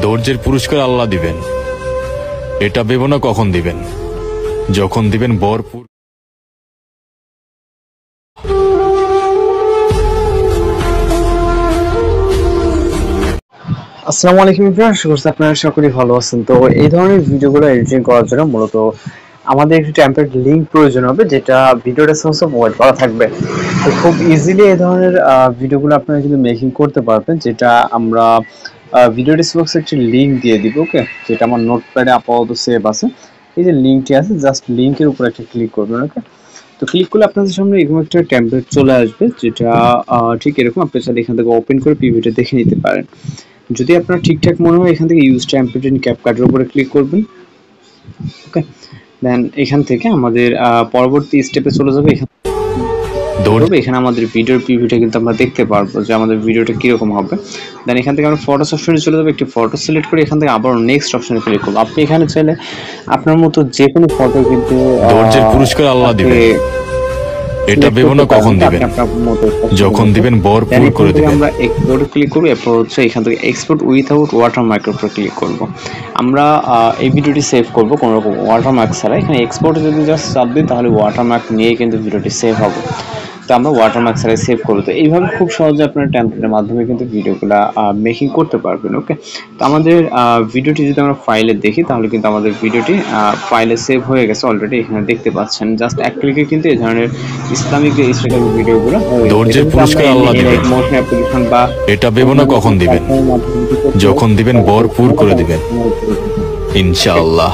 ধৈর্যের পুরস্কার আল্লাহ দিবেন, এটা ভেবো না কখন দিবেন, যখন দিবেন ভরপুর। আসসালামু আলাইকুম এভরিওয়ান, আশা করছি আপনারা সকলেই ভালো আছেন। তো এই ধরনের ভিডিওগুলো এডিটিং করার জন্য মূলত আমাদের একটি টেমপ্লেট লিংক প্রয়োজন হবে, যেটা ভিডিও ডেসক্রিপশনে প্রোভাইড করা থাকবে। তো খুব ইজিলি এই ধরনের ভিডিওগুলো আপনারা কিন্তু মেকিং করতে পারবেন, যেটা আমরা ভিডিও ডেসক্রিপশনে একটি লিংক দিয়ে দিব। ওকে, যেটা আমার নোটপ্যাডে আপাতত সেভ আছে। এই যে লিংকটি আছে, জাস্ট লিংকের উপর একটা ক্লিক করবেন। ওকে, তো ক্লিক করলে আপনাদের সামনে এরকম একটা টেমপ্লেট চলে আসবে, যেটা ঠিক এরকম। আপনি চাইলে এখান থেকে ওপেন করে পিভিটা দেখে নিতে পারেন। যদি আপনার ঠিকঠাক মনে হয়, এখান থেকে ইউজ টেমপ্লেট ইন ক্যাপকাটের উপরে ক্লিক করবেন। ওকে, দেন এখান থেকে আমাদের পরবর্তী স্টেপে চলে যাবে। এখানে আমাদের ভিডিওর প্রিভিউটা কিন্তু আমরা দেখতে পারবো যে আমাদের ভিডিওটা কিরকম হবে। দেন এখান থেকে আমরা ফটোস অপশনে চলে যাবো, একটি ফটো সিলেক্ট করে এখান থেকে আবার নেক্সট অপশনে ক্লিক করবো। আপনি এখানে চাইলে আপনার মতো যে কোনো ফটো কিন্তু ধৈর্যের পুরস্কার আল্লাহ দিবেন, এটা ভেবো না কখন দিবেন, যখন দিবেন ভরপুর করে দিবেন। আমরা এক্সপোর্ট ক্লিক করব, এরপর হচ্ছে এখান থেকে এক্সপোর্ট উইথাউট ওয়াটারমার্কের উপর ক্লিক করব। আমরা এই ভিডিওটি সেভ করব কোনো রকম ওয়াটারমার্ক ছাড়া। এখানে এক্সপোর্টে যদি জাস্ট চাপ দিই, তাহলে ওয়াটারমার্ক নিয়ে কিন্তু ভিডিওটি সেভ হবে। তো আমরা ওয়াটারমার্ক ছাড়াই সেভ করবো। তো এইভাবে খুব সহজে আপনার টেমপ্লেটের মাধ্যমে কিন্তু ভিডিওগুলো মেকিং করতে পারবেন। ওকে, তো আমাদের ভিডিওটি যদি আমরা ফাইলে দেখি, তাহলে কিন্তু আমাদের ভিডিওটি ফাইলে সেভ হয়ে গেছে অলরেডি। এখানে দেখতে পাচ্ছেন, জাস্ট এক ক্লিকে কিন্তু এই ধরনের ইসলামিক ইসলামিক ভিডিওগুলো ধৈর্যের পুরস্কার আল্লাহ দিবেন, মোশন অ্যাপ্লিকেশন বা এটা ভেবো না কখন দিবেন, যখন দিবেন ভরপুর করে দিবেন ইনশাআল্লাহ।